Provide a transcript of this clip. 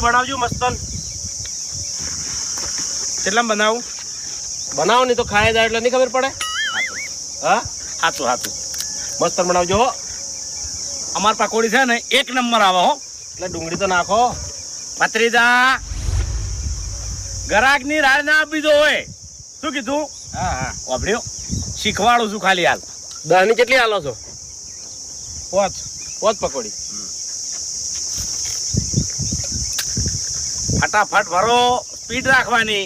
પકોડી બનાવજો મસ્તન. કેટલામ બનાવું? બનાવો નહીં તો ખાઈ જાય એટલે નહીં ખબર પડે. હા હાચું હાચું. મસ્તન બનાવજો હો. અમાર પકોડી છે ને એક નંબર આવે હો. એટલે ડુંગળી તો નાખો. ભત્રીજા ગરાક ની રાહ ના આપી દો હોય. શું કીધું? હા હા વાપર્યો શીખવાડું છું ખાલી હાલ. 10 ની કેટલી હાલો છો? 5 પકોડી. ફટાફટ ભરો, સ્પીડ રાખવાની.